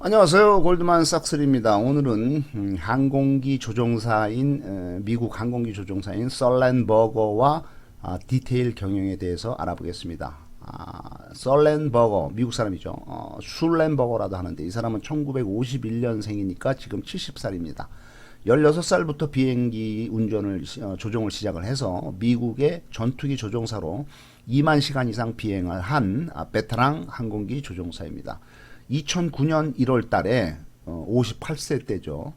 안녕하세요. 골드만삭스입니다. 오늘은 항공기 조종사인 미국 항공기 조종사인 썰렌버거와 디테일 경영에 대해서 알아보겠습니다. 썰렌버거 미국 사람이죠. 슐렌버거라도 하는데 이 사람은 1951년생이니까 지금 70살입니다. 16살부터 비행기 운전을 조종을 시작을 해서 미국의 전투기 조종사로 2만 시간 이상 비행을 한 베테랑 항공기 조종사입니다. 2009년 1월 달에 58세 때죠.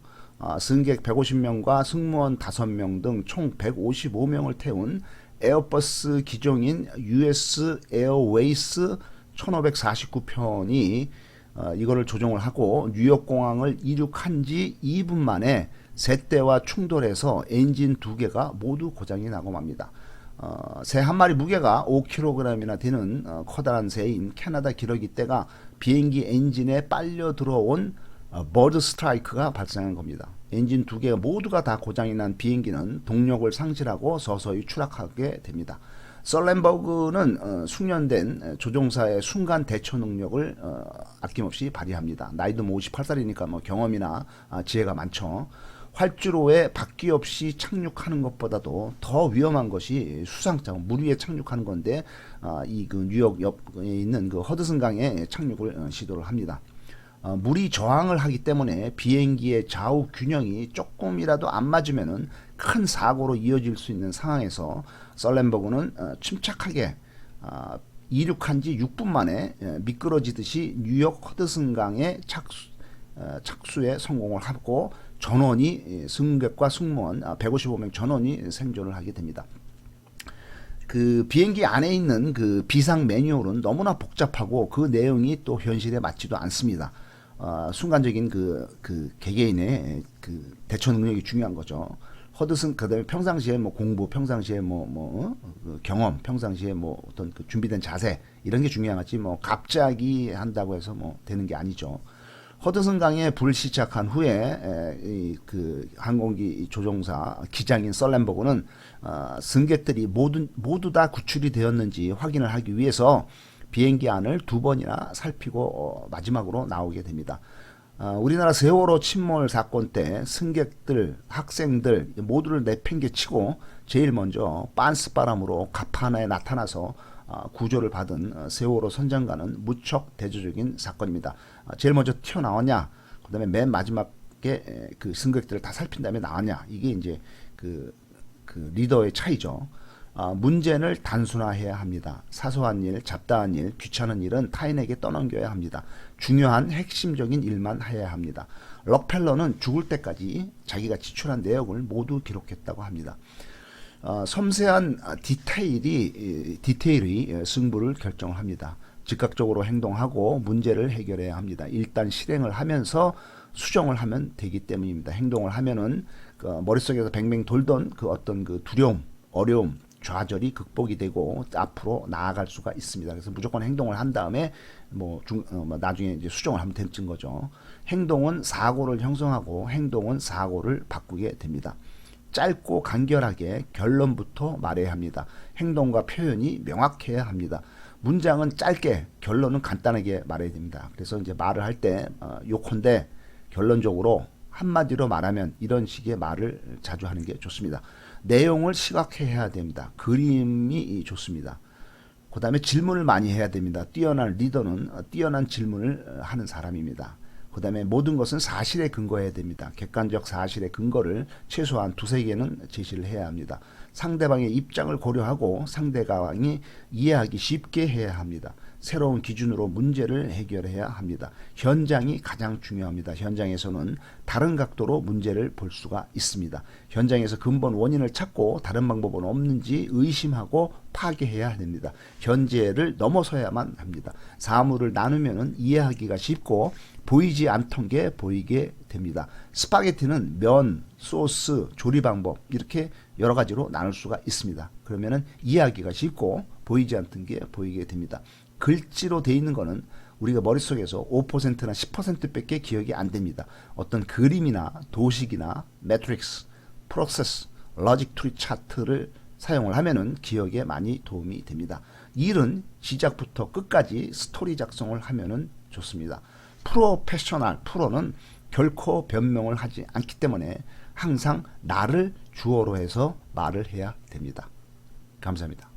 승객 150명과 승무원 5명 등 총 155명을 태운 에어버스 기종인 US 에어웨이스 1549편이 이거를 조종을 하고 뉴욕 공항을 이륙한 지 2분 만에 새 대와 충돌해서 엔진 2개가 모두 고장이 나고 맙니다. 새 한 마리 무게가 5kg이나 되는 커다란 새인 캐나다 기러기 떼가 비행기 엔진에 빨려 들어온 버드 스트라이크가 발생한 겁니다. 엔진 2개가 모두가 다 고장이 난 비행기는 동력을 상실하고 서서히 추락하게 됩니다. 썰렌버그는 숙련된 조종사의 순간 대처 능력을 아낌없이 발휘합니다. 나이도 58살이니까 경험이나 지혜가 많죠. 활주로에 바퀴 없이 착륙하는 것보다도 더 위험한 것이 수상장 물 위에 착륙하는 건데 이 그 뉴욕 옆에 있는 그 허드슨 강에 착륙을 시도를 합니다. 물이 저항을 하기 때문에 비행기의 좌우 균형이 조금이라도 안 맞으면은 큰 사고로 이어질 수 있는 상황에서 썰렌버그는 침착하게 이륙한 지 6분 만에 미끄러지듯이 뉴욕 허드슨 강에 착수에 성공을 하고 전원이 승객과 승무원 155명 전원이 생존을 하게 됩니다. 그 비행기 안에 있는 그 비상 매뉴얼은 너무나 복잡하고 그 내용이 또 현실에 맞지도 않습니다. 순간적인 그 개개인의 그 대처 능력이 중요한 거죠. 허드슨 그다음에 평상시에 공부, 평상시에 그 경험, 평상시에 어떤 그 준비된 자세 이런 게 중요하지 갑자기 한다고 해서 되는 게 아니죠. 허드슨 강에 불시착한 후에 그 항공기 조종사 기장인 썰렌버그는 승객들이 모두 다 구출이 되었는지 확인을 하기 위해서 비행기 안을 2번이나 살피고 마지막으로 나오게 됩니다. 우리나라 세월호 침몰 사건 때 승객들, 학생들 모두를 내팽개치고 제일 먼저 빤스바람으로 갑하나에 나타나서 구조를 받은 세월호 선장과는 무척 대조적인 사건입니다. 제일 먼저 튀어나왔냐, 그 다음에 맨 마지막에 그 승객들을 다 살핀 다음에 나왔냐, 이게 이제 그 리더의 차이죠. 문제를 단순화해야 합니다. 사소한 일, 잡다한 일, 귀찮은 일은 타인에게 떠넘겨야 합니다. 중요한 핵심적인 일만 해야 합니다. 럭펠러는 죽을 때까지 자기가 지출한 내역을 모두 기록했다고 합니다. 섬세한 디테일이 승부를 결정을 합니다. 즉각적으로 행동하고 문제를 해결해야 합니다. 일단 실행을 하면서 수정을 하면 되기 때문입니다. 행동을 하면은 그 머릿속에서 뱅뱅 돌던 그 어떤 그 두려움, 어려움, 좌절이 극복이 되고 앞으로 나아갈 수가 있습니다. 그래서 무조건 행동을 한 다음에 나중에 이제 수정을 하면 되는 거죠. 행동은 사고를 형성하고 행동은 사고를 바꾸게 됩니다. 짧고 간결하게 결론부터 말해야 합니다. 행동과 표현이 명확해야 합니다. 문장은 짧게, 결론은 간단하게 말해야 됩니다. 그래서 이제 말을 할 때 요컨대 결론적으로 한마디로 말하면 이런 식의 말을 자주 하는 게 좋습니다. 내용을 시각화해야 됩니다. 그림이 좋습니다. 그 다음에 질문을 많이 해야 됩니다. 뛰어난 리더는 뛰어난 질문을 하는 사람입니다. 그 다음에 모든 것은 사실에 근거해야 됩니다. 객관적 사실의 근거를 최소한 2~3개는 제시를 해야 합니다. 상대방의 입장을 고려하고 상대방이 이해하기 쉽게 해야 합니다. 새로운 기준으로 문제를 해결해야 합니다. 현장이 가장 중요합니다. 현장에서는 다른 각도로 문제를 볼 수가 있습니다. 현장에서 근본 원인을 찾고 다른 방법은 없는지 의심하고 파괴해야 됩니다. 현재를 넘어서야만 합니다. 사물을 나누면 이해하기가 쉽고 보이지 않던 게 보이게 됩니다. 스파게티는 면, 소스, 조리 방법 이렇게 여러 가지로 나눌 수가 있습니다. 그러면은 이해하기가 쉽고 보이지 않던 게 보이게 됩니다. 글씨로 돼 있는 거는 우리가 머릿속에서 5%나 10%밖에 기억이 안 됩니다. 어떤 그림이나 도식이나 매트릭스, 프로세스, 로직 트리 차트를 사용을 하면은 기억에 많이 도움이 됩니다. 일은 시작부터 끝까지 스토리 작성을 하면은 좋습니다. 프로페셔널, 프로는 결코 변명을 하지 않기 때문에 항상 나를 주어로 해서 말을 해야 됩니다. 감사합니다.